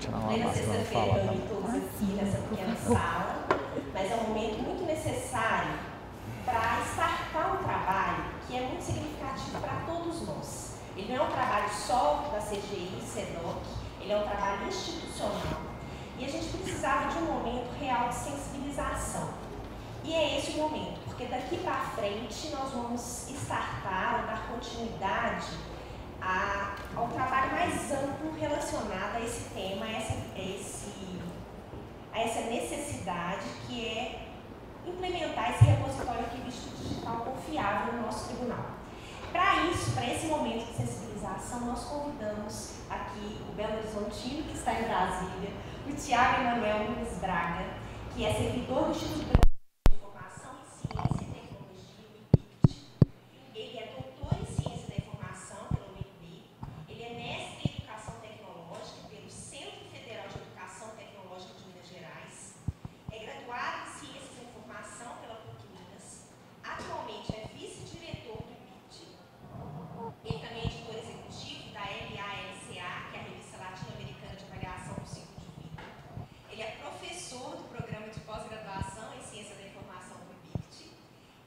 tirar uma Plena máscara para sexta-feira, falar. reúne todos aqui nessa pequena sala, mas é um momento muito necessário para startar um trabalho que é muito significativo para todos nós. Ele não é um trabalho só da CGI, SEDOC, ele é um trabalho institucional. E a gente precisava de um momento real de sensibilização. E é esse o momento, porque daqui para frente nós vamos startar, dar continuidade ao trabalho mais amplo relacionado a esse tema, a essa necessidade que é implementar esse repositório arquivístico digital confiável no nosso tribunal. Para isso, para esse momento de sensibilização, nós convidamos aqui o Belo Horizontino, que está em Brasília, o Tiago Emanuel Nunes Braga, que é servidor do Instituto de Informação e Ciência e Tecnologia, o IBICT. Ele é doutor em Ciência da Informação pelo UNB, ele é mestre em Educação Tecnológica pelo Centro Federal de Educação Tecnológica de Minas Gerais, é graduado em Ciências da Informação pela PUC Minas, atualmente é vice-diretor do IBICT. Ele também é editor executivo da LALCA, que é a Revista Latino-Americana de Avaliação do Ciclo de Vida. Ele é professor do Programa de Pós-Graduação em Ciência da Informação do IBICT,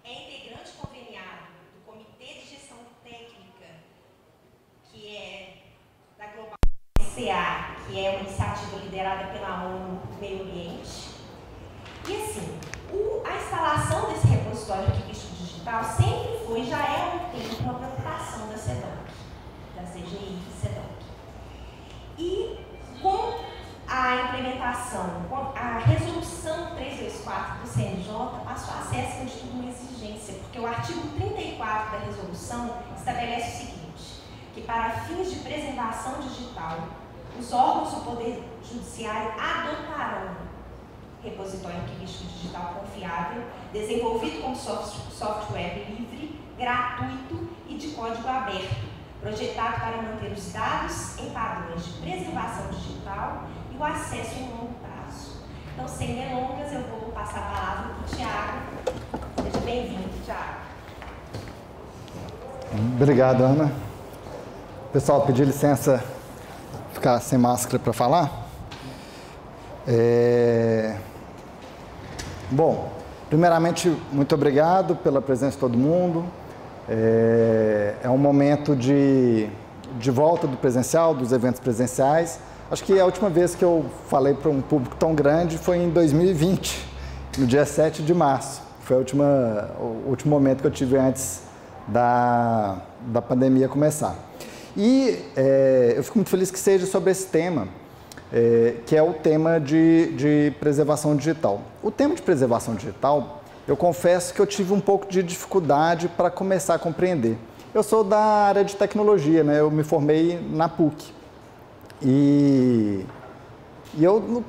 é integrante conveniado do Comitê de Gestão Técnica, que é da Global CA, que é uma iniciativa liderada pela ONU Meio Ambiente. E assim, a instalação desse repositório arquivístico digital sempre foi e já é um tempo uma preocupação da SEDOC, da CGI e SEDOC. E com a implementação, com a resolução 324 do CNJ, passou a ser acima de tudo uma exigência, porque o artigo 34 da resolução estabelece o seguinte, que para fins de preservação digital, os órgãos do Poder Judiciário adotarão repositório arquivístico digital confiável, desenvolvido como software livre, gratuito e de código aberto, projetado para manter os dados em padrões de preservação digital e o acesso em longo prazo. Então, sem delongas, eu vou passar a palavra para o Tiago. Seja bem-vindo, Tiago. Obrigado, Ana. Pessoal, pedi licença ficar sem máscara para falar. Bom, primeiramente, muito obrigado pela presença de todo mundo. É um momento de volta do presencial, dos eventos presenciais. Acho que a última vez que eu falei para um público tão grande foi em 2020, no dia 7 de março. Foi o último momento que eu tive antes da pandemia começar. E eu fico muito feliz que seja sobre esse tema, que é o tema de preservação digital. O tema de preservação digital, eu confesso que eu tive um pouco de dificuldade para começar a compreender. Eu sou da área de tecnologia, né? Eu me formei na PUC. E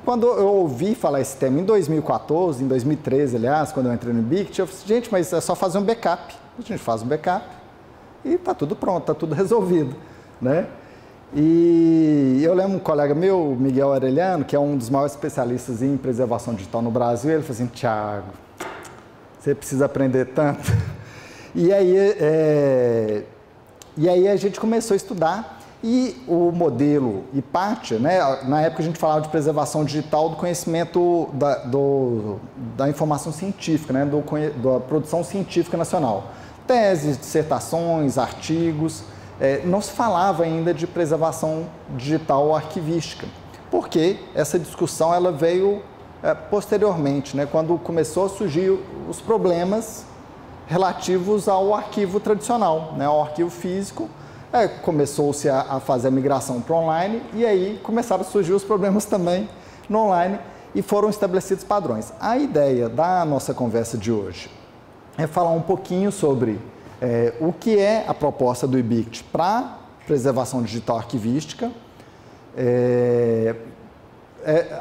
quando eu ouvi falar esse tema em 2014, em 2013, aliás, quando eu entrei no IBICT, eu falei, gente, mas é só fazer um backup. A gente faz um backup e está tudo pronto, está tudo resolvido, né? E eu lembro um colega meu, Miguel Aureliano, que é um dos maiores especialistas em preservação digital no Brasil, ele falou assim, Tiago, você precisa aprender tanto. E aí a gente começou a estudar e o modelo IPATIA, né, na época a gente falava de preservação digital do conhecimento da informação científica, né, da produção científica nacional. Teses, dissertações, artigos. Não se falava ainda de preservação digital arquivística, porque essa discussão ela veio posteriormente, né, quando começou a surgir os problemas relativos ao arquivo tradicional, né, ao arquivo físico. Começou-se a fazer a migração para o online e aí começaram a surgir os problemas também no online e foram estabelecidos padrões. A ideia da nossa conversa de hoje é falar um pouquinho sobre o que é a proposta do IBICT para preservação digital arquivística.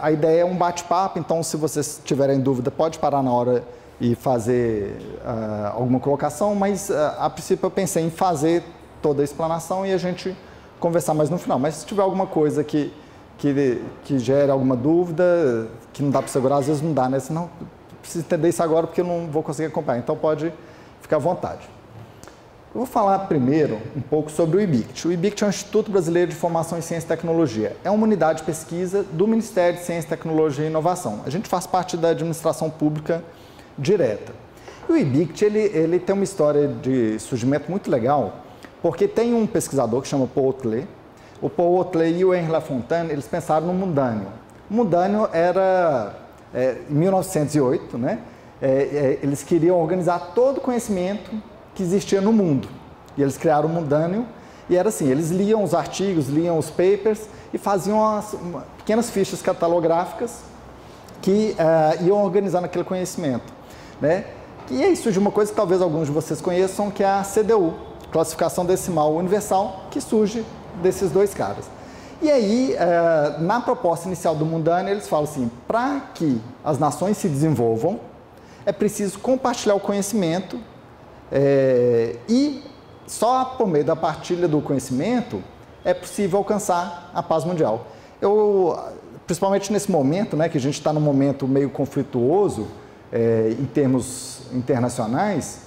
A ideia é um bate-papo, então se vocês tiverem dúvida pode parar na hora e fazer alguma colocação, mas a princípio eu pensei em fazer toda a explanação e a gente conversar mais no final. Mas se tiver alguma coisa que gere alguma dúvida, que não dá para segurar, às vezes não dá, né? Senão, preciso entender isso agora porque eu não vou conseguir acompanhar. Então, pode ficar à vontade. Eu vou falar primeiro um pouco sobre o IBICT. O IBICT é o Instituto Brasileiro de Informação em Ciência e Tecnologia. É uma unidade de pesquisa do Ministério de Ciência, Tecnologia e Inovação. A gente faz parte da administração pública direta. E o IBICT ele tem uma história de surgimento muito legal, porque tem um pesquisador que chama Paul Otlet. O Paul Otlet e o Henri Lafontaine, eles pensaram no mundâneo. O mundâneo era, em 1908, né? Eles queriam organizar todo o conhecimento que existia no mundo. E eles criaram o mundâneo, e era assim, eles liam os artigos, liam os papers e faziam pequenas fichas catalográficas que iam organizando aquele conhecimento, né? E aí surge uma coisa que talvez alguns de vocês conheçam, que é a CDU, Classificação Decimal Universal, que surge desses dois caras. E aí, na proposta inicial do mundâneo, eles falam assim, para que as nações se desenvolvam, é preciso compartilhar o conhecimento, e só por meio da partilha do conhecimento é possível alcançar a paz mundial. Principalmente nesse momento, né, que a gente está num momento meio conflituoso em termos internacionais,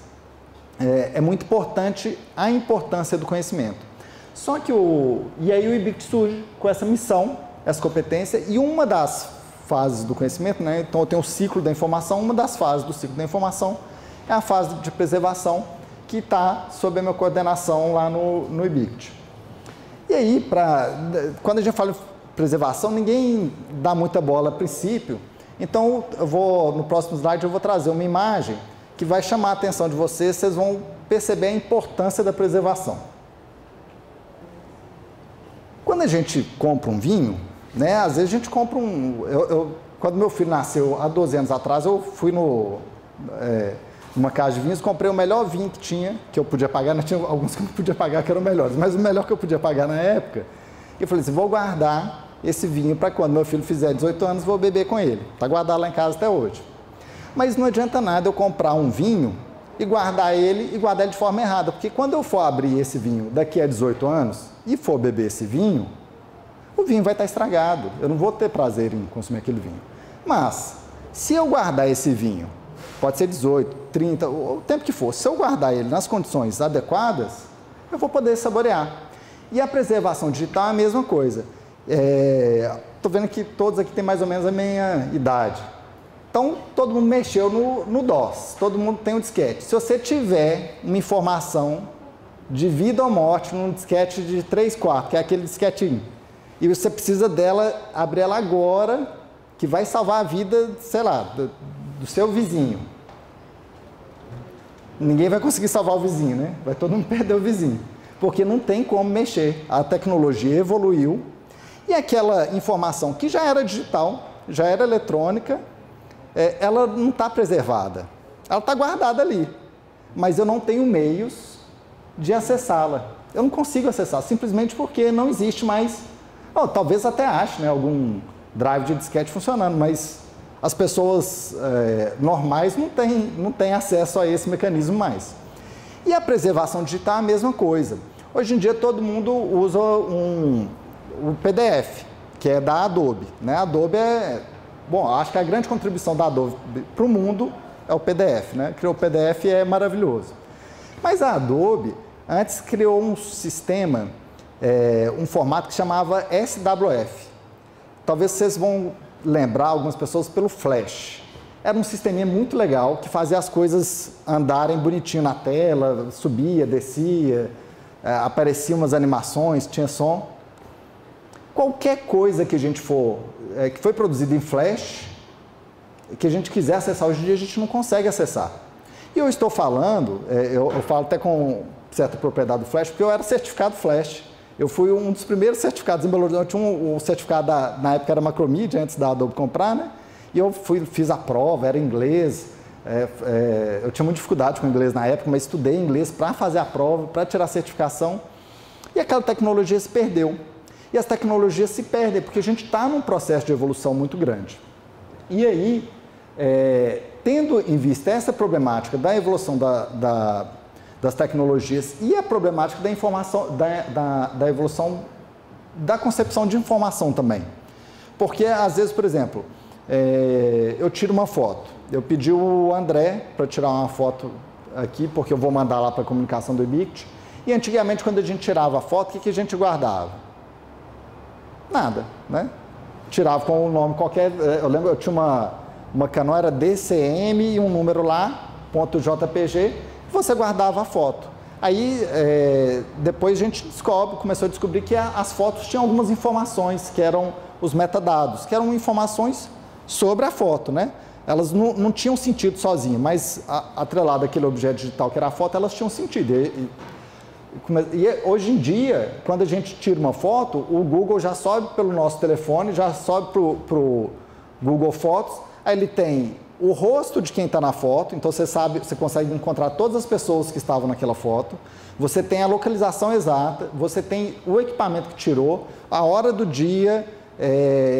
é muito importante a importância do conhecimento. Só que e aí o IBICT surge com essa missão, essa competência, e uma das fases do conhecimento, né, então eu tenho o ciclo da informação, uma das fases do ciclo da informação é a fase de preservação, que está sob a minha coordenação lá no IBICT. E aí, quando a gente fala em preservação, ninguém dá muita bola a princípio, então no próximo slide eu vou trazer uma imagem que vai chamar a atenção de vocês, vocês vão perceber a importância da preservação. Quando a gente compra um vinho, né, às vezes a gente compra quando meu filho nasceu há 12 anos atrás, eu fui numa casa de vinhos, comprei o melhor vinho que tinha, que eu podia pagar, né? Tinha alguns que eu não podia pagar, que eram melhores, mas o melhor que eu podia pagar na época, eu falei assim, vou guardar esse vinho para quando meu filho fizer 18 anos, vou beber com ele. Está guardado lá em casa até hoje. Mas não adianta nada eu comprar um vinho e guardar ele de forma errada, porque quando eu for abrir esse vinho daqui a 18 anos e for beber esse vinho, o vinho vai estar estragado, eu não vou ter prazer em consumir aquele vinho. Mas, se eu guardar esse vinho, pode ser 18, 30, o tempo que for, se eu guardar ele nas condições adequadas, eu vou poder saborear. E a preservação digital é a mesma coisa. Estou vendo que todos aqui têm mais ou menos a minha idade. Então, todo mundo mexeu no DOS, todo mundo tem um disquete. Se você tiver uma informação de vida ou morte num disquete de 3/4, que é aquele disquetinho, e você precisa dela, abrir ela agora, que vai salvar a vida, sei lá, do seu vizinho. Ninguém vai conseguir salvar o vizinho, né? Vai todo mundo perder o vizinho, porque não tem como mexer. A tecnologia evoluiu e aquela informação que já era digital, já era eletrônica, ela não está preservada. Ela está guardada ali, mas eu não tenho meios de acessá-la. Eu não consigo acessar, simplesmente porque não existe mais. Talvez até ache, né, algum drive de disquete funcionando, mas as pessoas normais não têm acesso a esse mecanismo mais. E a preservação digital é a mesma coisa. Hoje em dia todo mundo usa o PDF, que é da Adobe, né? A Adobe acho que a grande contribuição da Adobe para o mundo é o PDF, né? Criou o PDF e é maravilhoso. Mas a Adobe antes criou um sistema, um formato que chamava SWF. Talvez vocês vão lembrar, algumas pessoas, pelo Flash. Era um sisteminha muito legal, que fazia as coisas andarem bonitinho na tela, subia, descia, apareciam umas animações, tinha som. Qualquer coisa que a gente que foi produzida em Flash, que a gente quiser acessar hoje em dia, a gente não consegue acessar. E eu estou falando, eu falo até com certa propriedade do Flash, porque eu era certificado Flash. Eu fui um dos primeiros certificados em Belo Horizonte. Eu tinha o certificado, na época era Macromedia, antes da Adobe comprar, né? E eu fiz a prova, era inglês. Eu tinha muita dificuldade com inglês na época, mas estudei inglês para fazer a prova, para tirar a certificação. E aquela tecnologia se perdeu. E as tecnologias se perdem, porque a gente está num processo de evolução muito grande. E aí, tendo em vista essa problemática da evolução das tecnologias e a problemática da informação, da evolução da concepção de informação também. Porque, às vezes, por exemplo, eu tiro uma foto. Eu pedi o André para tirar uma foto aqui, porque eu vou mandar lá para a comunicação do IBICT. E antigamente, quando a gente tirava a foto, o que a gente guardava? Nada, né? Tirava com um nome qualquer. Eu lembro, eu tinha uma Canon, era DCM e um número lá, .jpg, você guardava a foto. Aí, depois a gente começou a descobrir que as fotos tinham algumas informações, que eram os metadados, que eram informações sobre a foto, né? Elas não tinham sentido sozinhas, mas atrelado àquele objeto digital que era a foto, elas tinham sentido. E hoje em dia, quando a gente tira uma foto, o Google já sobe pelo nosso telefone, já sobe para o Google Fotos, aí ele tem o rosto de quem está na foto, então você consegue encontrar todas as pessoas que estavam naquela foto, você tem a localização exata, você tem o equipamento que tirou, a hora do dia,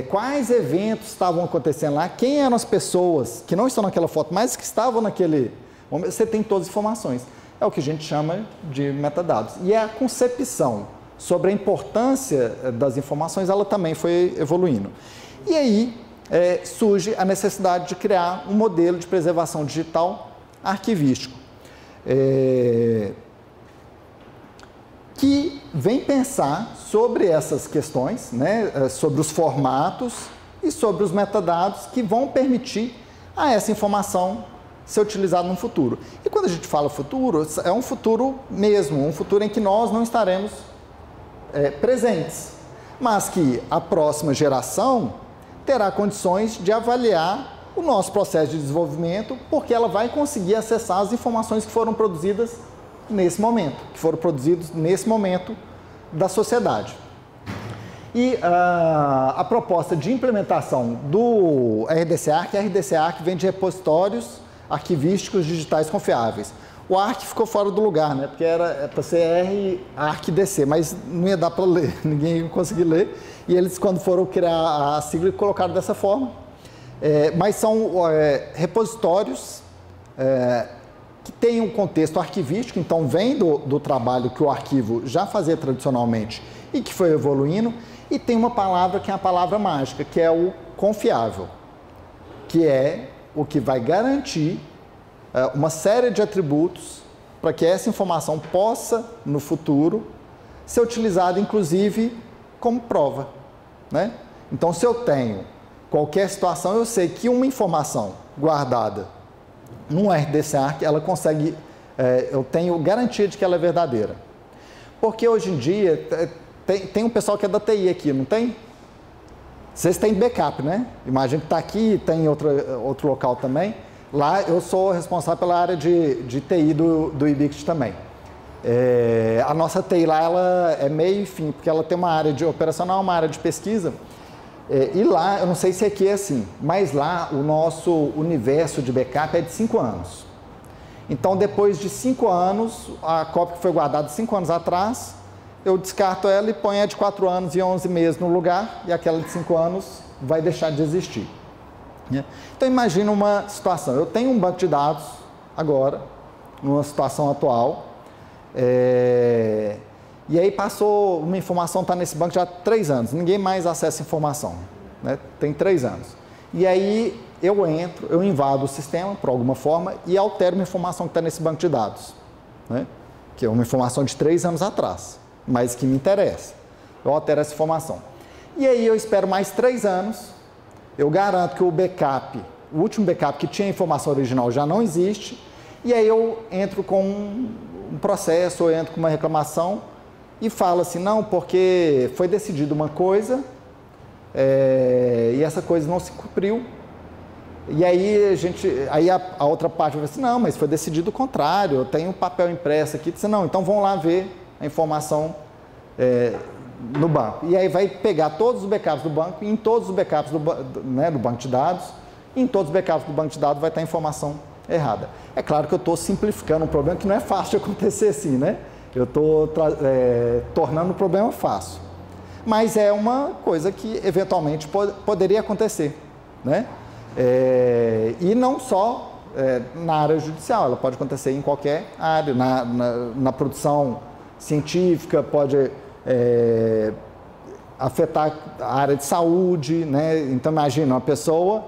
quais eventos estavam acontecendo lá, quem eram as pessoas que não estão naquela foto, mas que estavam naquele momento, você tem todas as informações. É o que a gente chama de metadados. E a concepção sobre a importância das informações, ela também foi evoluindo. E aí surge a necessidade de criar um modelo de preservação digital arquivístico, que vem pensar sobre essas questões, né, sobre os formatos e sobre os metadados que vão permitir a essa informação ser utilizada no futuro. E quando a gente fala futuro, é um futuro mesmo, um futuro em que nós não estaremos presentes, mas que a próxima geração terá condições de avaliar o nosso processo de desenvolvimento, porque ela vai conseguir acessar as informações que foram produzidas nesse momento, da sociedade. E a proposta de implementação do RDC-ARC, a RDC-ARC vem de repositórios arquivísticos digitais confiáveis. O ARC ficou fora do lugar, né? Porque era para ser ARC-DC, mas não ia dar para ler, ninguém ia conseguir ler. E eles, quando foram criar a sigla, colocaram dessa forma. Mas são repositórios que têm um contexto arquivístico, então vem do trabalho que o arquivo já fazia tradicionalmente e que foi evoluindo, e tem uma palavra que é a palavra mágica, que é o confiável, que é o que vai garantir uma série de atributos para que essa informação possa, no futuro, ser utilizada, inclusive, como prova, né? Então, se eu tenho qualquer situação, eu sei que uma informação guardada num RDC-ARC, ela consegue, eu tenho garantia de que ela é verdadeira. Porque hoje em dia, tem um pessoal que é da TI aqui, não tem? Vocês têm backup, né? Imagino que está aqui, tem outro local também. Lá eu sou responsável pela área de TI do IBICT também. A nossa TI lá, ela é meio e fim, porque ela tem uma área de operacional, uma área de pesquisa. E lá, eu não sei se aqui é assim, mas lá o nosso universo de backup é de 5 anos. Então, depois de 5 anos, a cópia que foi guardada 5 anos atrás, eu descarto ela e ponho a de 4 anos e 11 meses no lugar, e aquela de 5 anos vai deixar de existir. Então, imagina uma situação. Eu tenho um banco de dados agora, numa situação atual, e aí passou uma informação, está nesse banco já há 3 anos, ninguém mais acessa informação, né? Tem 3 anos. E aí eu invado o sistema, por alguma forma, e altero uma informação que está nesse banco de dados, né? Que é uma informação de 3 anos atrás, mas que me interessa. Eu altero essa informação. E aí eu espero mais 3 anos, eu garanto que o backup, o último backup que tinha a informação original já não existe, e aí eu entro com um processo, ou entro com uma reclamação e falo assim, não, porque foi decidido uma coisa e essa coisa não se cumpriu. E aí a outra parte vai assim, não, mas foi decidido o contrário, eu tenho um papel impresso aqui, disse, não, então vão lá ver a informação no banco. E aí vai pegar todos os backups do banco, e em todos os backups do banco de dados, e em todos os backups do banco de dados vai estar a informação errada. É claro que eu estou simplificando um problema que não é fácil de acontecer assim, né? Eu estou tornando o problema fácil. Mas é uma coisa que eventualmente poderia acontecer, né? E não só na área judicial, ela pode acontecer em qualquer área, na produção científica, pode afetar a área de saúde, né? Então imagina uma pessoa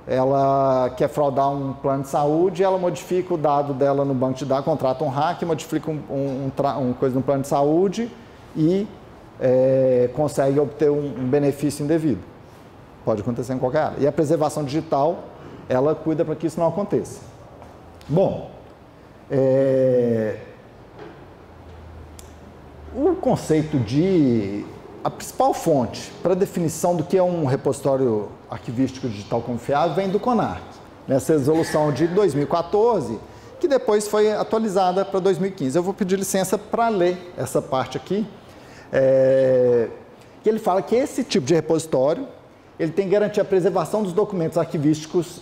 ela quer fraudar um plano de saúde, ela modifica o dado dela no banco de dados, contrata um hacker, modifica um coisa no plano de saúde e consegue obter um benefício indevido. Pode acontecer em qualquer área. E a preservação digital, ela cuida para que isso não aconteça. Bom, o conceito a principal fonte para a definição do que é um repositório arquivístico digital confiável vem do CONARC, nessa resolução de 2014, que depois foi atualizada para 2015. Eu vou pedir licença para ler essa parte aqui, que ele fala que esse tipo de repositório ele tem que garantir a preservação dos documentos arquivísticos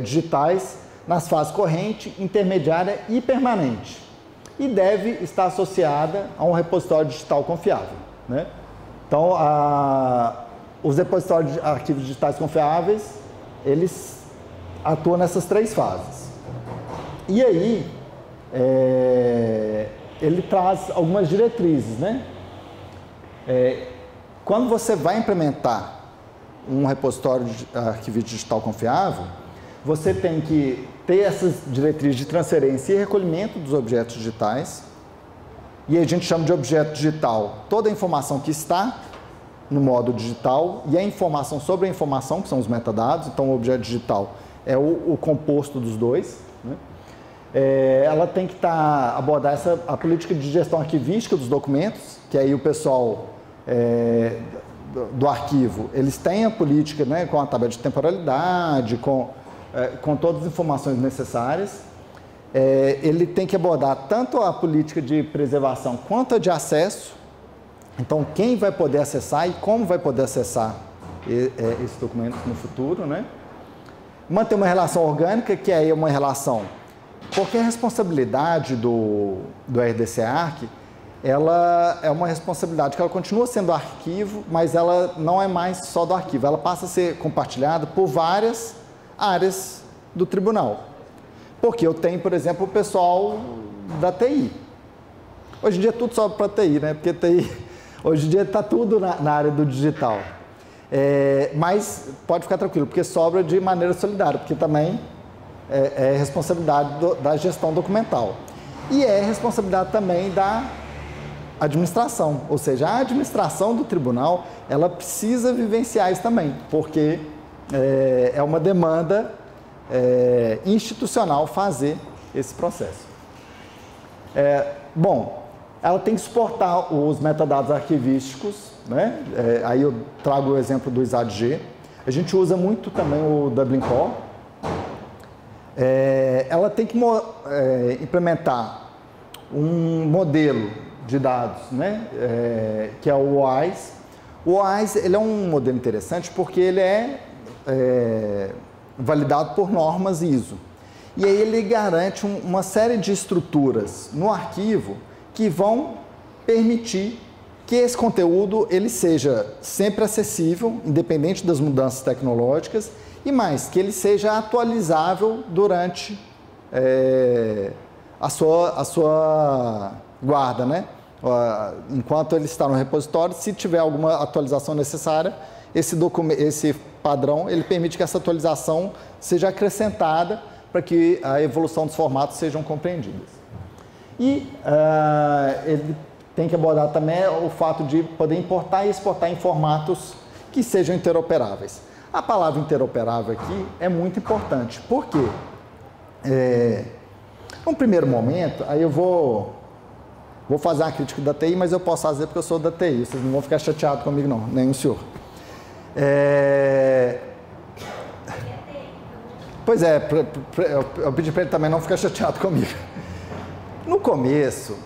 digitais nas fases corrente, intermediária e permanente, e deve estar associada a um repositório digital confiável, né? Então, os repositórios de arquivos digitais confiáveis, eles atuam nessas 3 fases. E aí, ele traz algumas diretrizes, né? Quando você vai implementar um repositório de arquivo digital confiável, você tem que ter essas diretrizes de transferência e recolhimento dos objetos digitais. E a gente chama de objeto digital toda a informação que está no modo digital e a informação sobre a informação, que são os metadados. Então, o objeto digital é o composto dos dois, né? Ela tem que abordar a política de gestão arquivística dos documentos, que aí o pessoal do arquivo, eles têm a política, né, com a tabela de temporalidade, com todas as informações necessárias. Ele tem que abordar tanto a política de preservação quanto a de acesso. Então, quem vai poder acessar e como vai poder acessar esses documentos no futuro, né? Manter uma relação orgânica, que é uma relação... Porque a responsabilidade do RDC-ARC, ela é uma responsabilidade que ela continua sendo arquivo, mas ela não é mais só do arquivo. Ela passa a ser compartilhada por várias áreas do tribunal. Porque eu tenho, por exemplo, o pessoal da TI. Hoje em dia tudo sobe para TI, né? Porque TI, hoje em dia está tudo na área do digital. Mas pode ficar tranquilo, porque sobra de maneira solidária, porque também é responsabilidade da gestão documental. E é responsabilidade também da administração, ou seja, a administração do tribunal, ela precisa vivenciar isso também, porque é uma demanda institucional fazer esse processo. Bom, ela tem que suportar os metadados arquivísticos, né? Aí eu trago o exemplo do ISAD-G. A gente usa muito também o Dublin Core. Ela tem que implementar um modelo de dados, né? Que é o OAIS. O OAIS, ele é um modelo interessante porque ele é validado por normas ISO. E aí ele garante uma série de estruturas no arquivo que vão permitir que esse conteúdo ele seja sempre acessível, independente das mudanças tecnológicas, e mais, que ele seja atualizável durante a sua guarda, né? Enquanto ele está no repositório, se tiver alguma atualização necessária, esse padrão ele permite que essa atualização seja acrescentada para que a evolução dos formatos sejam compreendidas. E ele tem que abordar também o fato de poder importar e exportar em formatos que sejam interoperáveis. A palavra interoperável aqui é muito importante, porque num primeiro momento, aí eu vou fazer uma crítica da TI, mas eu posso fazer porque eu sou da TI, vocês não vão ficar chateados comigo não, nem o senhor. Pois é, eu pedi para ele também não ficar chateado comigo. No começo,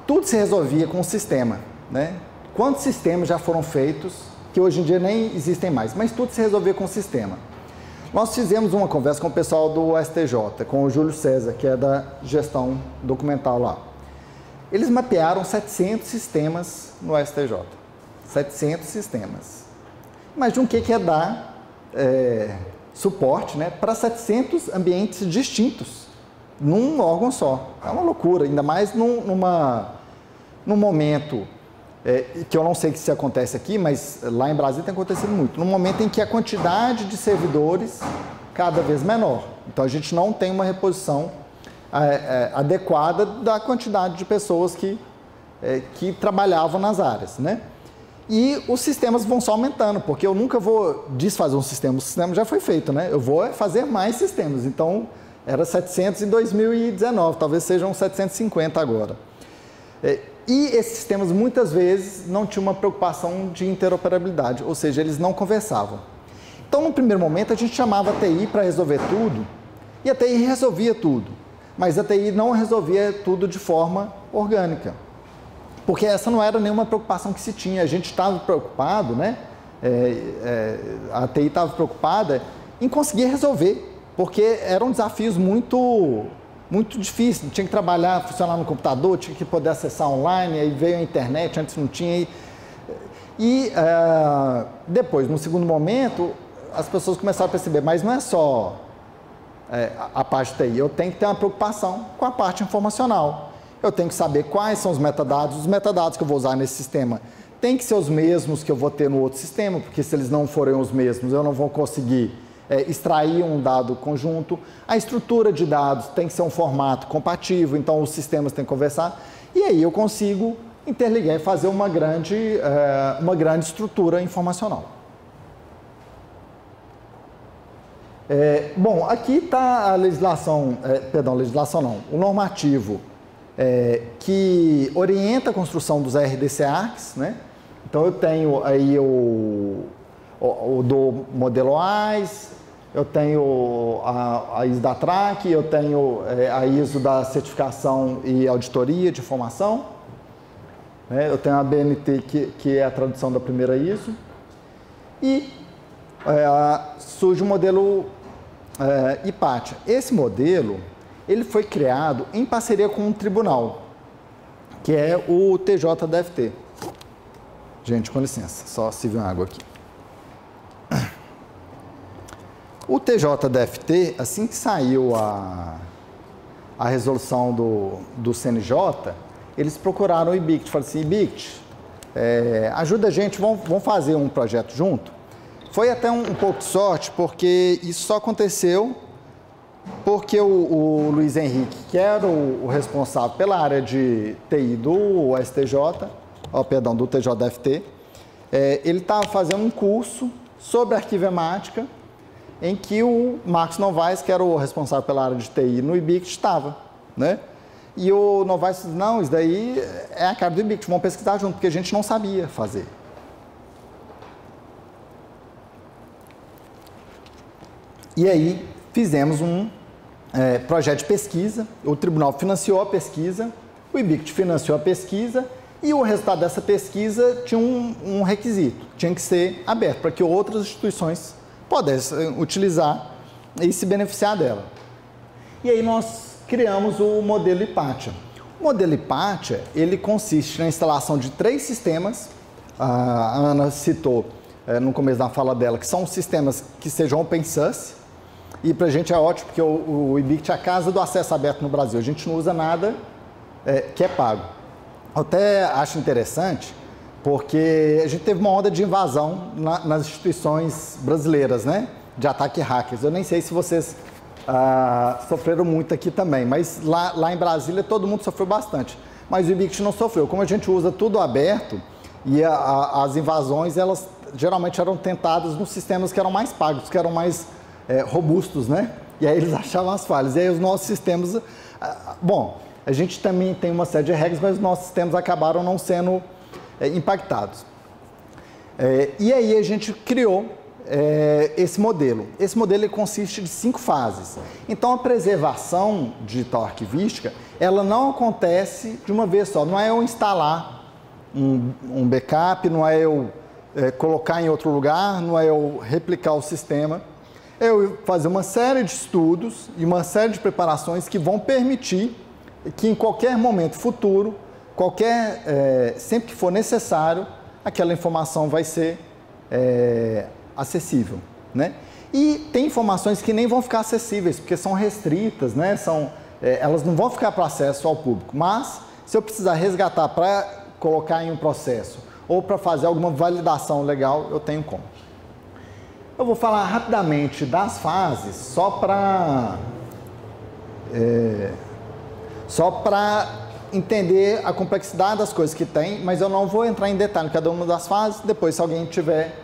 tudo se resolvia com o sistema, né? Quantos sistemas já foram feitos, que hoje em dia nem existem mais, mas tudo se resolvia com o sistema. Nós fizemos uma conversa com o pessoal do STJ, com o Júlio César, que é da gestão documental lá. Eles mapearam 700 sistemas no STJ. 700 sistemas. Imagina o que é dar suporte, né, para 700 ambientes distintos, num órgão só. É uma loucura, ainda mais num momento que eu não sei se acontece aqui, mas lá em Brasília tem acontecido muito, no momento em que a quantidade de servidores cada vez menor. Então, a gente não tem uma reposição adequada da quantidade de pessoas que trabalhavam nas áreas, né? E os sistemas vão só aumentando, porque eu nunca vou desfazer um sistema, o sistema já foi feito, né? Eu vou fazer mais sistemas, então era 700 em 2019, talvez sejam 750 agora. E esses sistemas muitas vezes não tinham uma preocupação de interoperabilidade, ou seja, eles não conversavam. Então, no primeiro momento, a gente chamava a TI para resolver tudo, e a TI resolvia tudo, mas a TI não resolvia tudo de forma orgânica. Porque essa não era nenhuma preocupação que se tinha. A gente estava preocupado, né? A TI estava preocupada em conseguir resolver, porque eram desafios muito difíceis. Tinha que trabalhar, funcionar no computador, tinha que poder acessar online, aí veio a internet, antes não tinha. E depois, no segundo momento, as pessoas começaram a perceber, mas não é só a parte TI, eu tenho que ter uma preocupação com a parte informacional. Eu tenho que saber quais são os metadados que eu vou usar nesse sistema tem que ser os mesmos que eu vou ter no outro sistema, porque se eles não forem os mesmos, eu não vou conseguir extrair um dado conjunto. A estrutura de dados tem que ser um formato compatível, então os sistemas têm que conversar, e aí eu consigo interligar e fazer uma grande estrutura informacional. Bom, aqui está a legislação, o normativo que orienta a construção dos RDC-ARCs, né? Então eu tenho aí o do modelo AIS, eu tenho a ISO da TRAC, eu tenho a ISO da certificação e auditoria de informação, né? Eu tenho a BNT, que é a tradução da primeira ISO, e surge o modelo IPATIA. Esse modelo ele foi criado em parceria com um tribunal, que é o TJDFT. Gente, com licença, só se viu água aqui. O TJDFT, assim que saiu a resolução do CNJ, eles procuraram o IBICT, falaram assim, IBICT, ajuda a gente, vamos fazer um projeto junto? Foi até um pouco de sorte, porque isso só aconteceu porque o Luiz Henrique, que era o responsável pela área de TI do do TJDFT, ele estava fazendo um curso sobre arquivemática, em que o Marcos Novaes, que era o responsável pela área de TI no IBICT, estava, né? E o Novaes disse, não, isso daí é a cara do IBICT, vamos pesquisar junto, porque a gente não sabia fazer. E aí fizemos um projeto de pesquisa, o tribunal financiou a pesquisa, o IBICT financiou a pesquisa, e o resultado dessa pesquisa tinha um requisito, tinha que ser aberto para que outras instituições pudessem utilizar e se beneficiar dela. E aí nós criamos o modelo IPATIA. O modelo IPATIA, ele consiste na instalação de 3 sistemas, a Ana citou no começo da fala dela, que são sistemas que sejam open source, e para a gente é ótimo, porque o IBICT é a casa do acesso aberto no Brasil, a gente não usa nada que é pago. Eu até acho interessante, porque a gente teve uma onda de invasão nas instituições brasileiras, né? De ataque hackers. Eu nem sei se vocês sofreram muito aqui também, mas lá em Brasília todo mundo sofreu bastante. Mas o IBICT não sofreu. Como a gente usa tudo aberto, e as invasões, elas geralmente eram tentadas nos sistemas que eram mais pagos, que eram mais robustos, né? E aí eles achavam as falhas. E aí os nossos sistemas... bom, a gente também tem uma série de regras, mas os nossos sistemas acabaram não sendo impactados. E aí a gente criou esse modelo. Esse modelo ele consiste de 5 fases. Então a preservação digital arquivística, ela não acontece de uma vez só. Não é eu instalar um backup, não é eu colocar em outro lugar, não é eu replicar o sistema. É eu fazer uma série de estudos e uma série de preparações que vão permitir que em qualquer momento futuro, sempre que for necessário, aquela informação vai ser acessível, né? E tem informações que nem vão ficar acessíveis, porque são restritas, né? Elas não vão ficar para acesso ao público, mas se eu precisar resgatar para colocar em um processo ou para fazer alguma validação legal, eu tenho como. Eu vou falar rapidamente das fases, só para entender a complexidade das coisas que tem, mas eu não vou entrar em detalhe em cada uma das fases. Depois, se alguém tiver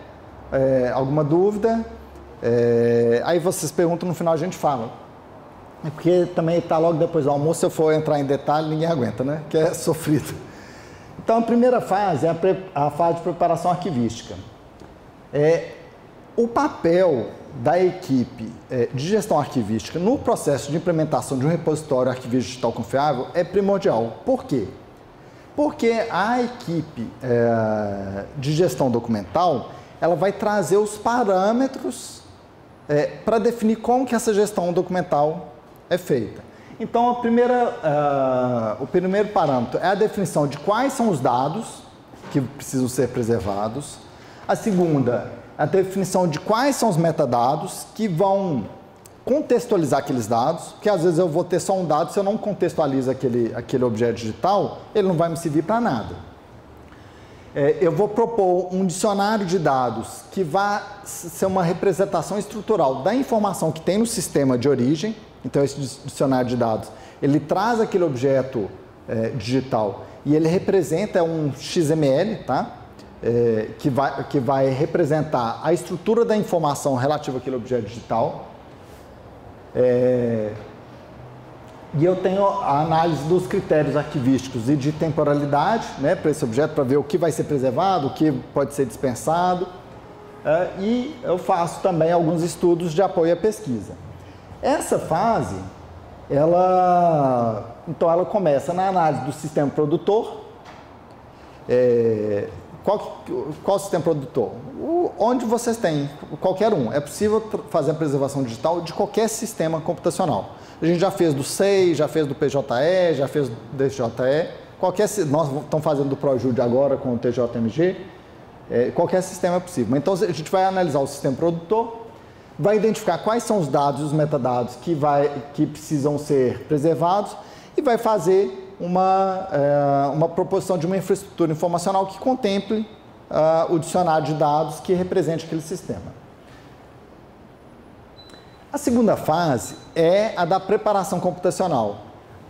alguma dúvida, aí vocês perguntam, no final a gente fala. Porque também está logo depois do almoço, se eu for entrar em detalhe, ninguém aguenta, né? Que é sofrido. Então, a primeira fase é a fase de preparação arquivística. O papel da equipe de gestão arquivística no processo de implementação de um repositório arquivístico digital confiável é primordial. Por quê? Porque a equipe de gestão documental, ela vai trazer os parâmetros para definir como que essa gestão documental é feita. Então, o primeiro parâmetro é a definição de quais são os dados que precisam ser preservados. A segunda, a definição de quais são os metadados que vão contextualizar aqueles dados, porque às vezes eu vou ter só um dado, se eu não contextualizo aquele objeto digital, ele não vai me servir para nada. Eu vou propor um dicionário de dados que vai ser uma representação estrutural da informação que tem no sistema de origem. Então, esse dicionário de dados, ele traz aquele objeto digital e ele representa um XML, tá? Que vai representar a estrutura da informação relativa àquele objeto digital. E eu tenho a análise dos critérios arquivísticos e de temporalidade, né, para esse objeto, para ver o que vai ser preservado, o que pode ser dispensado. E eu faço também alguns estudos de apoio à pesquisa. Essa fase, então ela começa na análise do sistema produtor. Qual sistema produtor? Onde vocês têm, qualquer um. É possível fazer a preservação digital de qualquer sistema computacional. A gente já fez do SEI, já fez do PJE, já fez do DJE. Nós estamos fazendo do ProJude agora com o TJMG. Qualquer sistema é possível. Então, a gente vai analisar o sistema produtor, vai identificar quais são os dados e os metadados que precisam ser preservados e vai fazer uma proposição de uma infraestrutura informacional que contemple o dicionário de dados que represente aquele sistema. A segunda fase é a da preparação computacional.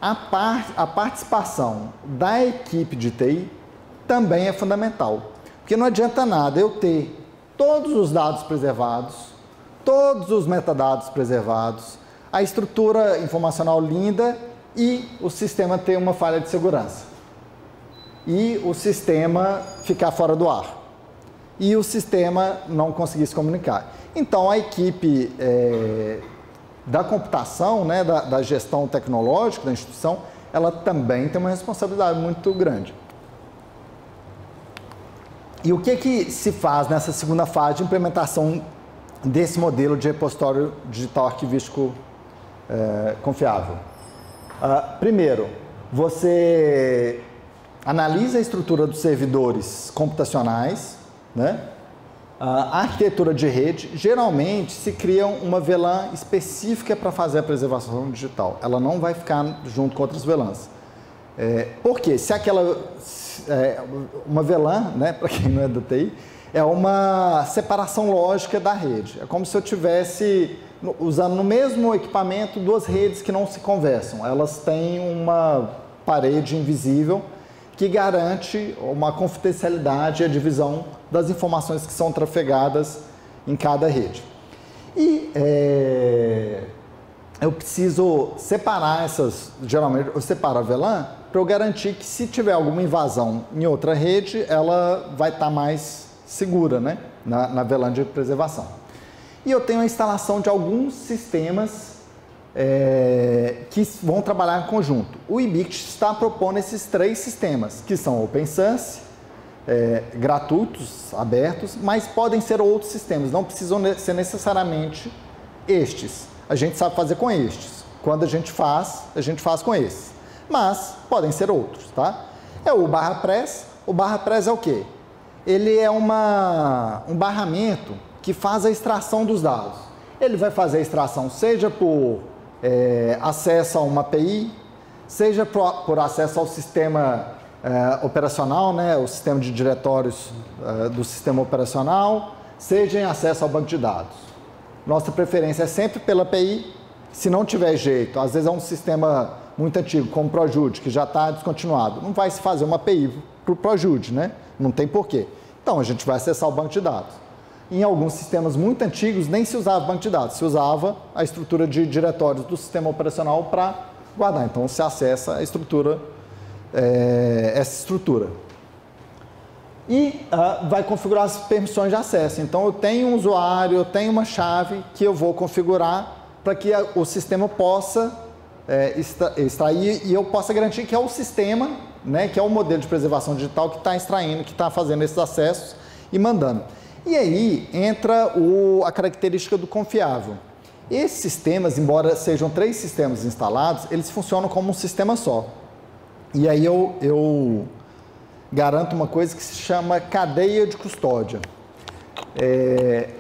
A participação da equipe de TI também é fundamental, porque não adianta nada eu ter todos os dados preservados, todos os metadados preservados, a estrutura informacional linda e o sistema ter uma falha de segurança. E o sistema ficar fora do ar. E o sistema não conseguir se comunicar. Então, a equipe da computação, né, da gestão tecnológica da instituição, ela também tem uma responsabilidade muito grande. E o que se faz nessa segunda fase de implementação desse modelo de repositório digital arquivístico confiável? Primeiro, você analisa a estrutura dos servidores computacionais, né? A arquitetura de rede. Geralmente se cria uma VLAN específica para fazer a preservação digital. Ela não vai ficar junto com outras VLANs. Por quê? Uma VLAN, né, para quem não é da TI, é uma separação lógica da rede. É como se eu estivesse usando no mesmo equipamento duas redes que não se conversam. Elas têm uma parede invisível que garante uma confidencialidade e a divisão das informações que são trafegadas em cada rede. E eu preciso separar geralmente eu separo a VLAN para eu garantir que se tiver alguma invasão em outra rede, ela vai estar mais segura, né, na VLAN de preservação. E eu tenho a instalação de alguns sistemas que vão trabalhar em conjunto. O Ibiqt está propondo esses 3 sistemas, que são open source, gratuitos, abertos, mas podem ser outros sistemas, não precisam ser necessariamente estes. A gente sabe fazer com estes. Quando a gente faz com esses. Mas podem ser outros, tá? O BarraPress. O BarraPress é o quê? Ele é um barramento que faz a extração dos dados. Ele vai fazer a extração seja por acesso a uma API, seja por acesso ao sistema operacional, né, o sistema de diretórios do sistema operacional, seja em acesso ao banco de dados. Nossa preferência é sempre pela API. Se não tiver jeito, às vezes é um sistema muito antigo, como o ProJude, que já está descontinuado, não vai se fazer uma API para o ProJude, né? Não tem porquê. Então, a gente vai acessar o banco de dados. Em alguns sistemas muito antigos, nem se usava banco de dados, se usava a estrutura de diretórios do sistema operacional para guardar. Então, se acessa a estrutura, essa estrutura. E vai configurar as permissões de acesso. Então, eu tenho um usuário, eu tenho uma chave que eu vou configurar para que o sistema possa extrair e eu possa garantir que é o sistema, né, que é o modelo de preservação digital que está extraindo, que está fazendo esses acessos e mandando. E aí entra a característica do confiável. Esses sistemas, embora sejam 3 sistemas instalados, eles funcionam como um sistema só. E aí eu garanto uma coisa que se chama cadeia de custódia.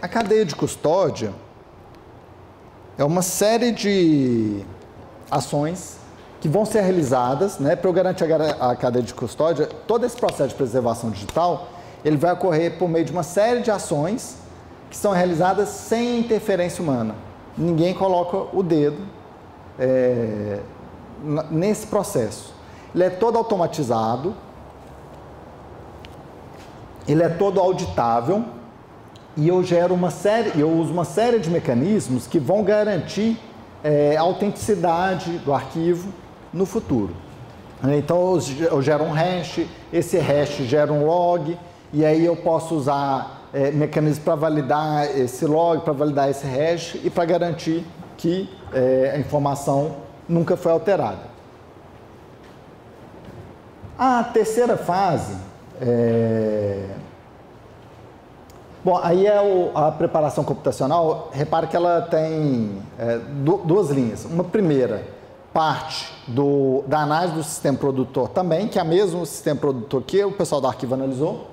A cadeia de custódia é uma série de ações que vão ser realizadas, né, para eu garantir a cadeia de custódia. Todo esse processo de preservação digital, ele vai ocorrer por meio de uma série de ações que são realizadas sem interferência humana. Ninguém coloca o dedo nesse processo. Ele é todo automatizado, ele é todo auditável e eu uso uma série de mecanismos que vão garantir a autenticidade do arquivo no futuro. Então eu gero um hash, esse hash gera um log, e aí eu posso usar mecanismos para validar esse log, para validar esse hash e para garantir que a informação nunca foi alterada. A terceira fase bom, aí a preparação computacional. Repare que ela tem duas linhas. Uma primeira parte da análise do sistema produtor também, que é o mesmo sistema produtor que o pessoal do arquivo analisou.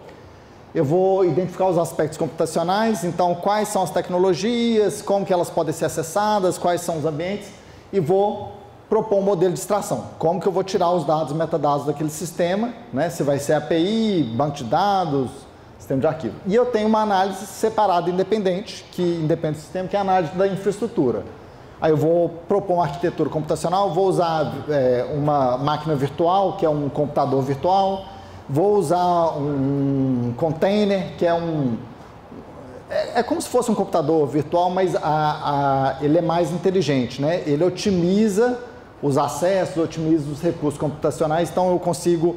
Eu vou identificar os aspectos computacionais, então quais são as tecnologias, como que elas podem ser acessadas, quais são os ambientes, e vou propor um modelo de extração. Como que eu vou tirar os dados e metadados daquele sistema, né? Se vai ser API, banco de dados, sistema de arquivo. E eu tenho uma análise separada, independente, que independe do sistema, que é a análise da infraestrutura. Aí eu vou propor uma arquitetura computacional, vou usar uma máquina virtual, que é um computador virtual, vou usar um container, que é como se fosse um computador virtual, mas ele é mais inteligente, né? Ele otimiza os acessos, otimiza os recursos computacionais, então eu consigo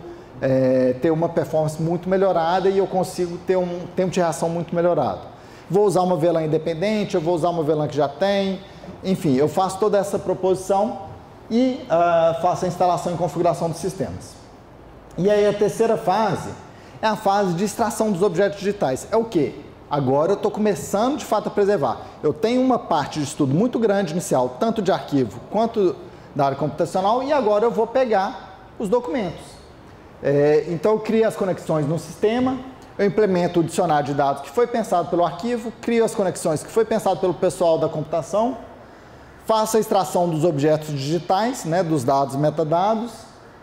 ter uma performance muito melhorada e eu consigo ter um tempo de reação muito melhorado. Vou usar uma VLAN independente, eu vou usar uma VLAN que já tem, enfim, eu faço toda essa proposição e faço a instalação e configuração dos sistemas. E aí a terceira fase é a fase de extração dos objetos digitais. É o quê? Agora eu estou começando de fato a preservar. Eu tenho uma parte de estudo muito grande inicial, tanto de arquivo quanto da área computacional, e agora eu vou pegar os documentos. Então eu crio as conexões no sistema, eu implemento o dicionário de dados que foi pensado pelo arquivo, crio as conexões que foi pensado pelo pessoal da computação, faço a extração dos objetos digitais, né, dos dados e metadados,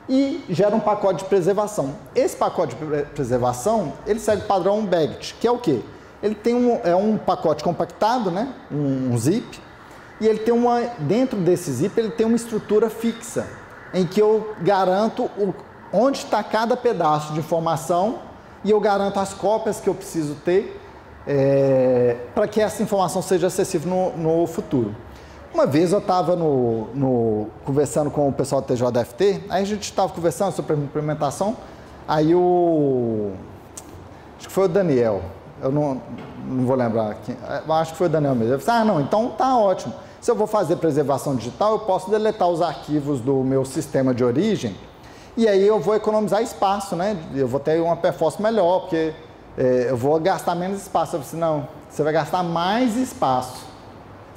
e gera um pacote de preservação. Esse pacote de preservação, ele segue o padrão BEGT, que é o quê? Ele tem um pacote compactado, né, um zip, e ele tem dentro desse zip ele tem uma estrutura fixa, em que eu garanto onde está cada pedaço de informação e eu garanto as cópias que eu preciso ter para que essa informação seja acessível no futuro. Uma vez eu estava conversando com o pessoal do TJDFT, aí a gente estava conversando sobre a implementação, aí acho que foi o Daniel, eu não vou lembrar, acho que foi o Daniel mesmo. Eu disse, não, então tá ótimo. Se eu vou fazer preservação digital, eu posso deletar os arquivos do meu sistema de origem e aí eu vou economizar espaço, né? Eu vou ter uma performance melhor, porque eu vou gastar menos espaço. Eu disse, não, você vai gastar mais espaço.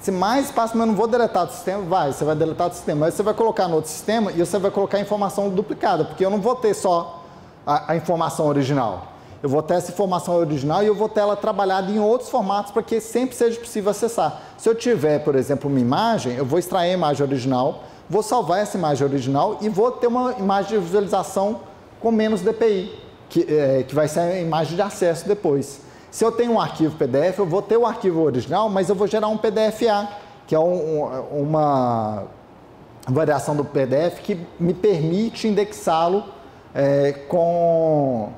Se mais espaço, mas eu não vou deletar do sistema, você vai deletar do sistema, mas você vai colocar no outro sistema e você vai colocar a informação duplicada, porque eu não vou ter só a informação original. Eu vou ter essa informação original e eu vou ter ela trabalhada em outros formatos para que sempre seja possível acessar. Se eu tiver, por exemplo, uma imagem, eu vou extrair a imagem original, vou salvar essa imagem original e vou ter uma imagem de visualização com menos DPI, que vai ser a imagem de acesso depois. Se eu tenho um arquivo PDF, eu vou ter o arquivo original, mas eu vou gerar um PDF-A, que é uma variação do PDF que me permite indexá-lo com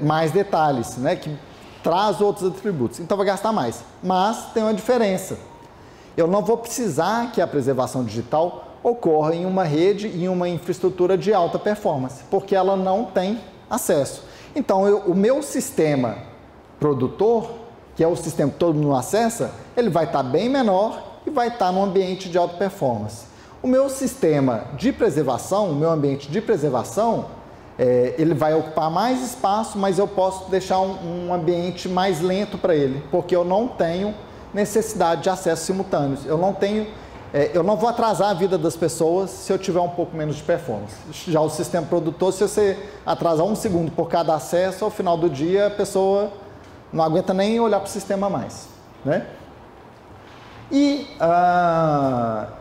mais detalhes, né? Que traz outros atributos. Então vai gastar mais. Mas tem uma diferença. Eu não vou precisar que a preservação digital ocorra em uma rede e em uma infraestrutura de alta performance, porque ela não tem acesso. Então, o meu sistema produtor, que é o sistema que todo mundo acessa, ele vai estar bem menor e vai estar num ambiente de alta performance. O meu sistema de preservação, o meu ambiente de preservação, ele vai ocupar mais espaço, mas eu posso deixar um ambiente mais lento para ele, porque eu não tenho necessidade de acessos simultâneos. Eu não vou atrasar a vida das pessoas se eu tiver um pouco menos de performance. Já o sistema produtor, se você atrasar 1 segundo por cada acesso, ao final do dia a pessoa não aguenta nem olhar para o sistema mais, né? E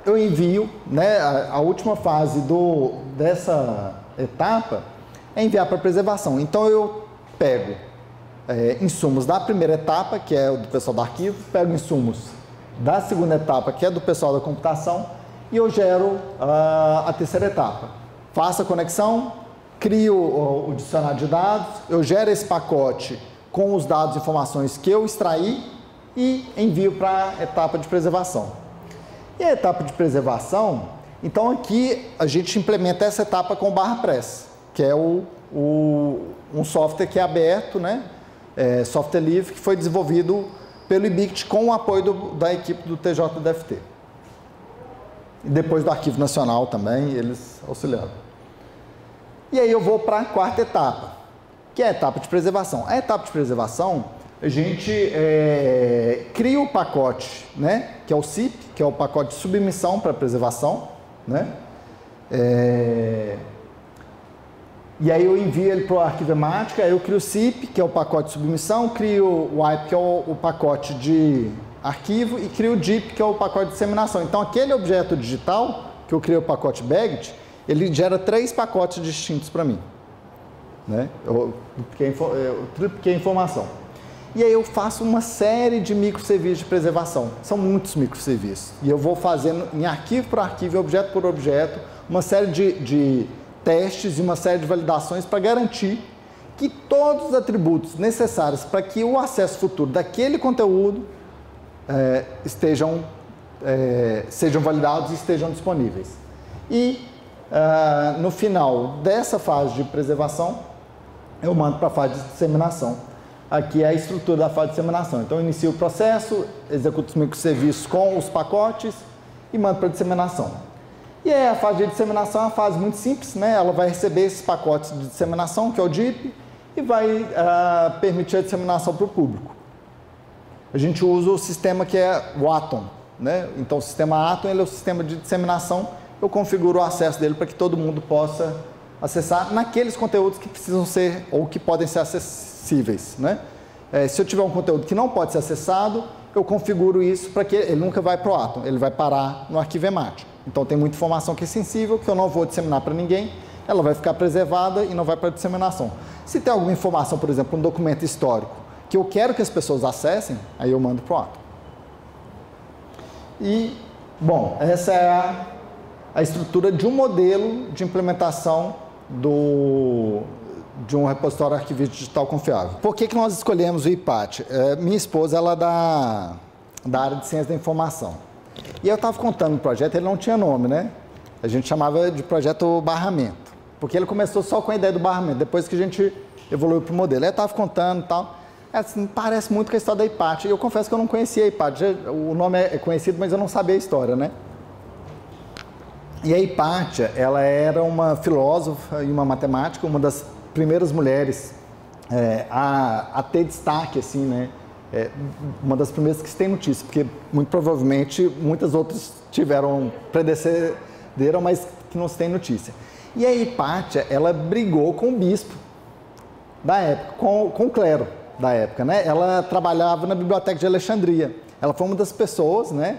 eu envio, né, a última fase dessa etapa é enviar para preservação. Então eu pego insumos da primeira etapa, que é o do pessoal do arquivo, pego insumos da segunda etapa, que é do pessoal da computação, e eu gero a terceira etapa. Faço a conexão, crio o dicionário de dados, eu gero esse pacote com os dados e informações que eu extraí e envio para a etapa de preservação. E a etapa de preservação, então aqui a gente implementa essa etapa com o BarraPress, que é um software que é aberto, né? Software livre, que foi desenvolvido pelo IBICT com o apoio da equipe do TJDFT. E depois do Arquivo Nacional também, eles auxiliaram. E aí eu vou para a quarta etapa, que é a etapa de preservação. A etapa de preservação, a gente cria o pacote, né, que é o CIP, que é o pacote de submissão para preservação, né? E aí eu envio ele para o arquivo Ematica, aí eu crio o CIP, que é o pacote de submissão, crio o WIPE, que é o pacote de arquivo, e crio o DIP, que é o pacote de disseminação. Então aquele objeto digital, que eu criei o pacote BAGT, ele gera 3 pacotes distintos para mim, né? Eu tripliquei a informação. E aí eu faço uma série de microserviços de preservação. São muitos microserviços. E eu vou fazendo em arquivo por arquivo, objeto por objeto, uma série de testes e uma série de validações para garantir que todos os atributos necessários para que o acesso futuro daquele conteúdo sejam validados e estejam disponíveis. E no final dessa fase de preservação, eu mando para a fase de disseminação. Aqui é a estrutura da fase de disseminação. Então, eu inicio o processo, executo os microserviços com os pacotes e mando para a disseminação. E aí, a fase de disseminação é uma fase muito simples, né? Ela vai receber esses pacotes de disseminação, que é o DIP, e vai permitir a disseminação para o público. A gente usa o sistema que é o Atom, né? Então, o sistema Atom ele é o sistema de disseminação. Eu configuro o acesso dele para que todo mundo possa acessar naqueles conteúdos que precisam ser ou que podem ser acessíveis, né? Se eu tiver um conteúdo que não pode ser acessado, eu configuro isso para que ele nunca vai para o Atom, ele vai parar no arquivo Ematica. Então tem muita informação que é sensível, que eu não vou disseminar para ninguém, ela vai ficar preservada e não vai para a disseminação. Se tem alguma informação, por exemplo, um documento histórico, que eu quero que as pessoas acessem, aí eu mando para o Atom. E, bom, essa é a estrutura de um modelo de implementação de um repositório arquivista digital confiável. Por que nós escolhemos o IPAT? Minha esposa ela é da área de ciência da informação. E eu estava contando o projeto, ele não tinha nome, né? A gente chamava de projeto barramento, porque ele começou só com a ideia do barramento, depois que a gente evoluiu para o modelo. Aí eu estava contando e tal, assim, parece muito com a história da IPAT. E eu confesso que eu não conhecia a IPAT, o nome é conhecido, mas eu não sabia a história, né? E a Hipátia, ela era uma filósofa e uma matemática, uma das primeiras mulheres a ter destaque, assim, né? Uma das primeiras que se tem notícia, porque muito provavelmente muitas outras predecederam, mas que não se tem notícia. E a Hipátia, ela brigou com o bispo da época, com o clero da época, né? Ela trabalhava na Biblioteca de Alexandria. Ela foi uma das pessoas, né,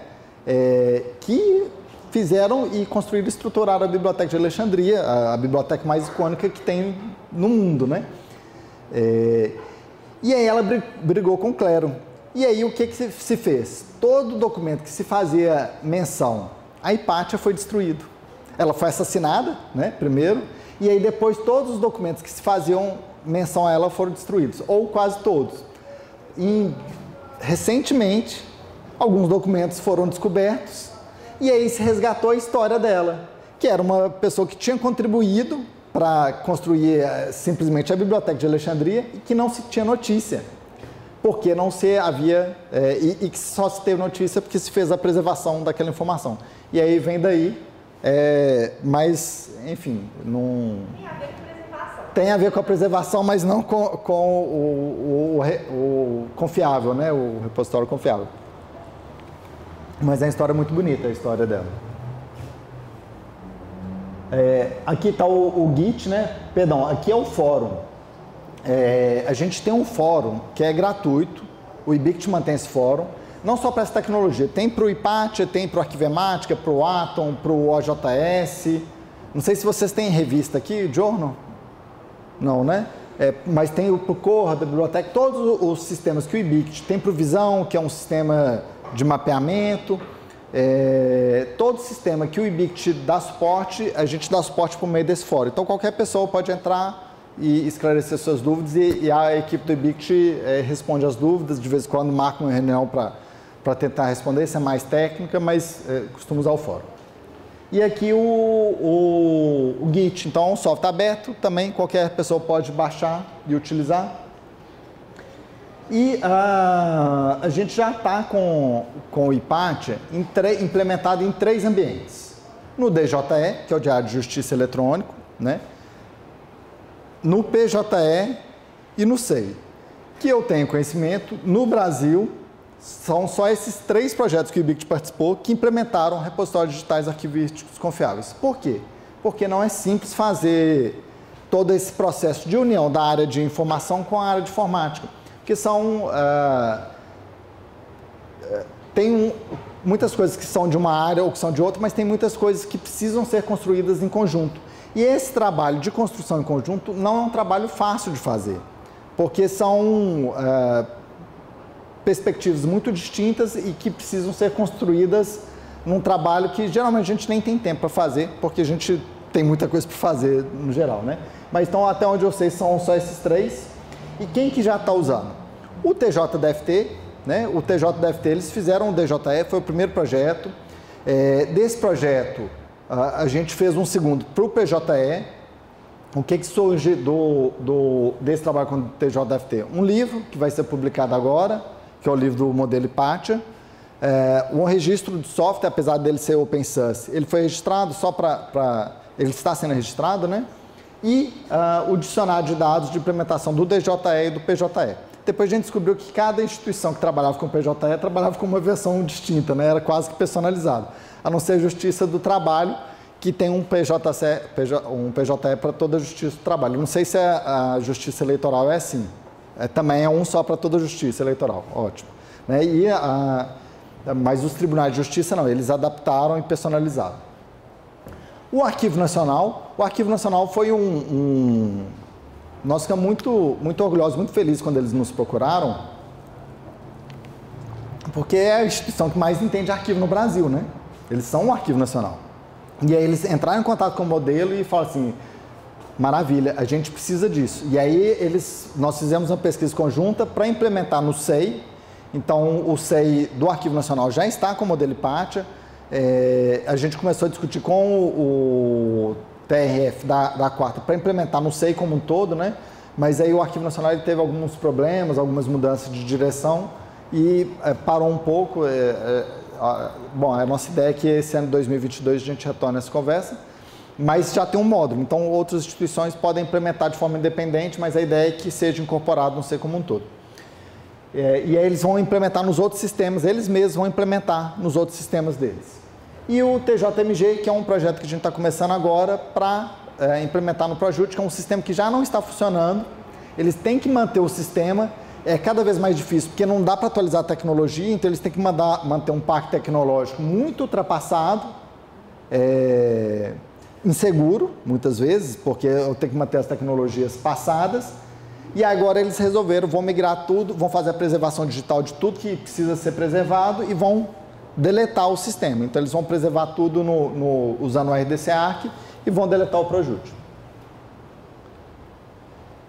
que fizeram e construíram e estruturaram a Biblioteca de Alexandria, a biblioteca mais icônica que tem no mundo, né? E aí ela brigou com o clero. E aí o que se fez? Todo documento que se fazia menção à Hipátia foi destruído. Ela foi assassinada, né, primeiro, e aí depois todos os documentos que se faziam menção a ela foram destruídos, ou quase todos. E recentemente, alguns documentos foram descobertos, e aí se resgatou a história dela, que era uma pessoa que tinha contribuído para construir simplesmente a Biblioteca de Alexandria e que não se tinha notícia, porque não se havia, e que só se teve notícia porque se fez a preservação daquela informação. E aí vem daí, mas, enfim, não... Tem a ver com preservação. Tem a ver com a preservação, mas não com o confiável, né? O repositório confiável. Mas é uma história muito bonita, a história dela. Aqui está o Git, né? Perdão, aqui é o fórum. A gente tem um fórum que é gratuito, o Ubiquiti mantém esse fórum, não só para essa tecnologia, tem para o Hipátia, tem para o Arquivemática, para o Atom, para o OJS. Não sei se vocês têm revista aqui, o Journal? Não, né? Mas tem o Corra da biblioteca, todos os sistemas que o Ubiquiti tem para o Visão, que é um sistema de mapeamento. Todo sistema que o Ubiquiti dá suporte, a gente dá suporte por meio desse fórum. Então qualquer pessoa pode entrar e esclarecer suas dúvidas e a equipe do Ubiquiti responde as dúvidas, de vez em quando marca uma reunião para tentar responder, isso é mais técnica, mas costuma usar o fórum. E aqui o Git, então é um software aberto, também qualquer pessoa pode baixar e utilizar. E a gente já está com o Hipátia implementado em 3 ambientes. No DJE, que é o Diário de Justiça Eletrônico, né? No PJE e no SEI. Que eu tenho conhecimento, no Brasil, são só esses 3 projetos que o Ubiquiti participou que implementaram repositórios digitais arquivísticos confiáveis. Por quê? Porque não é simples fazer todo esse processo de união da área de informação com a área de informática. Porque tem muitas coisas que são de uma área ou que são de outra, mas tem muitas coisas que precisam ser construídas em conjunto. E esse trabalho de construção em conjunto não é um trabalho fácil de fazer, porque são perspectivas muito distintas e que precisam ser construídas num trabalho que geralmente a gente nem tem tempo para fazer, porque a gente tem muita coisa para fazer no geral, né? Mas então, até onde eu sei, são só esses 3. E quem que já está usando? O TJDFT, né? O TJDFT, eles fizeram o DJE, foi o primeiro projeto. Desse projeto, a gente fez um segundo para o PJE. O que surge desse trabalho com o TJDFT? Um livro que vai ser publicado agora, que é o livro do modelo Hipátia. Um registro de software, apesar dele ser open source, ele foi registrado só ele está sendo registrado, né? E o dicionário de dados de implementação do DJE e do PJE. Depois a gente descobriu que cada instituição que trabalhava com o PJE trabalhava com uma versão distinta, né? Era quase que personalizado. A não ser a Justiça do Trabalho, que tem um PJE para toda a Justiça do Trabalho. Não sei se a Justiça Eleitoral é assim. Também é um só para toda a Justiça Eleitoral. Ótimo. Né? Mas os tribunais de justiça não, eles adaptaram e personalizaram. O Arquivo Nacional foi nós ficamos muito orgulhosos, muito felizes quando eles nos procuraram, porque é a instituição que mais entende arquivo no Brasil, né? Eles são um Arquivo Nacional. E aí eles entraram em contato com o modelo e falaram assim, maravilha, a gente precisa disso. E aí nós fizemos uma pesquisa conjunta para implementar no SEI. Então o SEI do Arquivo Nacional já está com o modelo Hipátia. A gente começou a discutir com o TRF da quarta para implementar no SEI como um todo, né? Mas aí o Arquivo Nacional ele teve alguns problemas, algumas mudanças de direção e parou um pouco. Bom, a nossa ideia é que esse ano de 2022 a gente retorne essa conversa, mas já tem um módulo, então outras instituições podem implementar de forma independente, mas a ideia é que seja incorporado no SEI como um todo. E aí eles vão implementar nos outros sistemas, eles mesmos vão implementar nos outros sistemas deles. E o TJMG, que é um projeto que a gente está começando agora para implementar no Projut, que é um sistema que já não está funcionando, eles têm que manter o sistema, é cada vez mais difícil, porque não dá para atualizar a tecnologia, então eles têm que manter um parque tecnológico muito ultrapassado, inseguro, muitas vezes, porque eu tenho que manter as tecnologias passadas, e agora eles resolveram, vão migrar tudo, vão fazer a preservação digital de tudo que precisa ser preservado e vão deletar o sistema. Então, eles vão preservar tudo usando o RDC Arc e vão deletar o Projute.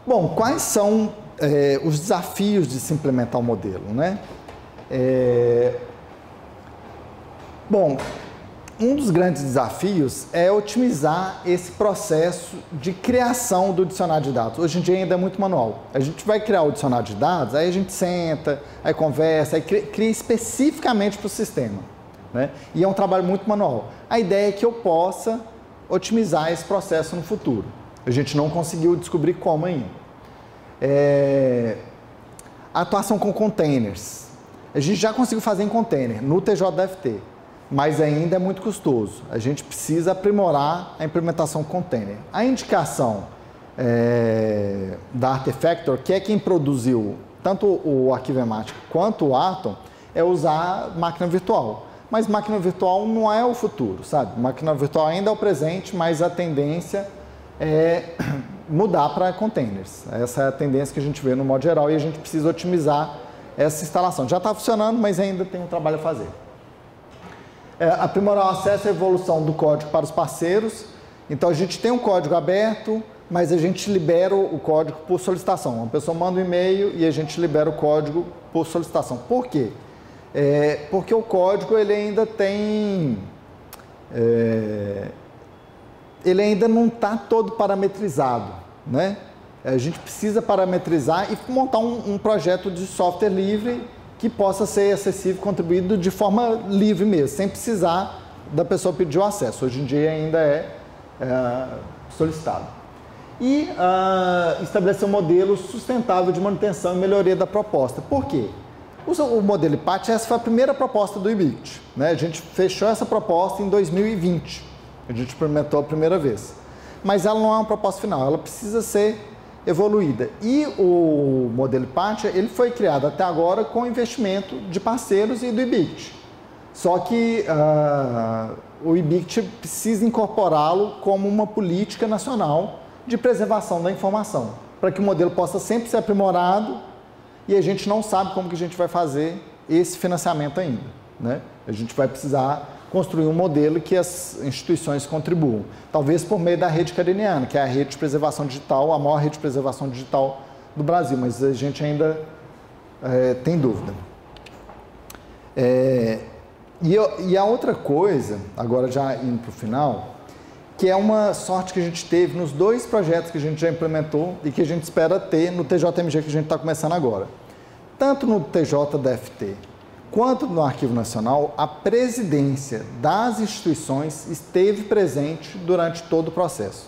Bom, quais são os desafios de se implementar o modelo, né? Bom, um dos grandes desafios é otimizar esse processo de criação do dicionário de dados. Hoje em dia ainda é muito manual. A gente vai criar o dicionário de dados, aí a gente senta, aí conversa, aí cria especificamente para o sistema, né? E é um trabalho muito manual. A ideia é que eu possa otimizar esse processo no futuro. A gente não conseguiu descobrir como ainda. A atuação com containers. A gente já conseguiu fazer em container no TJDFT, mas ainda é muito custoso. A gente precisa aprimorar a implementação container. A indicação da Artifactor, que é quem produziu tanto o arquivo Ematic quanto o Atom, é usar máquina virtual. Mas máquina virtual não é o futuro, sabe? Máquina virtual ainda é o presente, mas a tendência é mudar para containers. Essa é a tendência que a gente vê no modo geral e a gente precisa otimizar essa instalação. Já está funcionando, mas ainda tem um trabalho a fazer. Aprimorar o acesso e a evolução do código para os parceiros. Então, a gente tem um código aberto, mas a gente libera o código por solicitação. Uma pessoa manda um e-mail e a gente libera o código por solicitação. Por quê? Porque o código ele ainda tem... ele ainda não está todo parametrizado, né? A gente precisa parametrizar e montar um projeto de software livre que possa ser acessível, contribuído de forma livre mesmo, sem precisar da pessoa pedir o acesso. Hoje em dia ainda é solicitado. E estabelecer um modelo sustentável de manutenção e melhoria da proposta. Por quê? O modelo IPAT, essa foi a primeira proposta do IBICT, né? A gente fechou essa proposta em 2020. A gente implementou a primeira vez. Mas ela não é uma proposta final, ela precisa ser evoluída. E o modelo IPAT, ele foi criado até agora com investimento de parceiros e do IBICT. Só que o IBICT precisa incorporá-lo como uma política nacional de preservação da informação, para que o modelo possa sempre ser aprimorado e a gente não sabe como que a gente vai fazer esse financiamento ainda, né? A gente vai precisar construir um modelo que as instituições contribuam. Talvez por meio da rede cariniana, que é a rede de preservação digital, a maior rede de preservação digital do Brasil, mas a gente ainda tem dúvida. E a outra coisa, agora já indo para o final, que é uma sorte que a gente teve nos 2 projetos que a gente já implementou e que a gente espera ter no TJMG que a gente está começando agora. Tanto no TJDFT quanto no Arquivo Nacional, a presidência das instituições esteve presente durante todo o processo.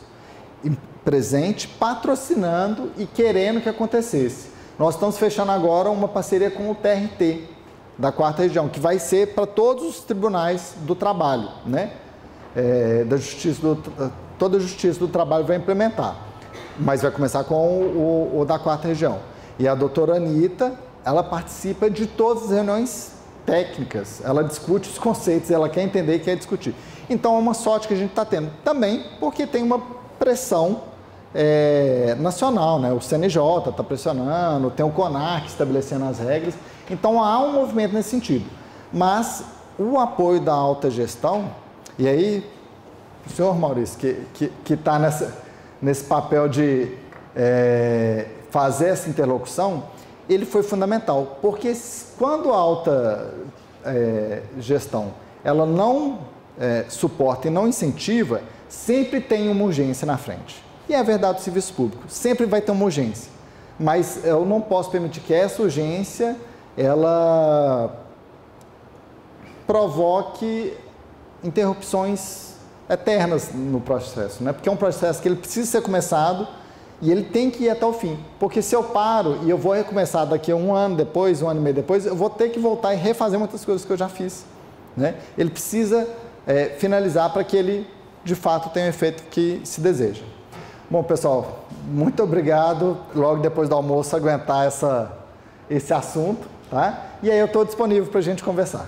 Presente, patrocinando e querendo que acontecesse. Nós estamos fechando agora uma parceria com o TRT, da 4ª Região, que vai ser para todos os tribunais do trabalho, né? Toda a Justiça do Trabalho vai implementar, mas vai começar com o da 4ª Região. E a doutora Anitta, ela participa de todas as reuniões técnicas, ela discute os conceitos, ela quer entender e quer discutir. Então, é uma sorte que a gente está tendo. Também porque tem uma pressão nacional, né? O CNJ está pressionando, tem o CONAC estabelecendo as regras. Então, há um movimento nesse sentido. Mas o apoio da alta gestão, e aí, o senhor Maurício, que está nesse papel de fazer essa interlocução, ele foi fundamental, porque quando a alta gestão ela não suporta e não incentiva, sempre tem uma urgência na frente. E é a verdade do serviço público, sempre vai ter uma urgência. Mas eu não posso permitir que essa urgência ela provoque interrupções eternas no processo, né? Porque é um processo que ele precisa ser começado e ele tem que ir até o fim. Porque se eu paro e eu vou recomeçar daqui a 1 ano depois, 1 ano e meio depois, eu vou ter que voltar e refazer muitas coisas que eu já fiz, né? Ele precisa finalizar para que ele, de fato, tenha o efeito que se deseja. Bom, pessoal, muito obrigado. Logo depois do almoço, aguentar esse assunto, tá? E aí eu estou disponível para a gente conversar.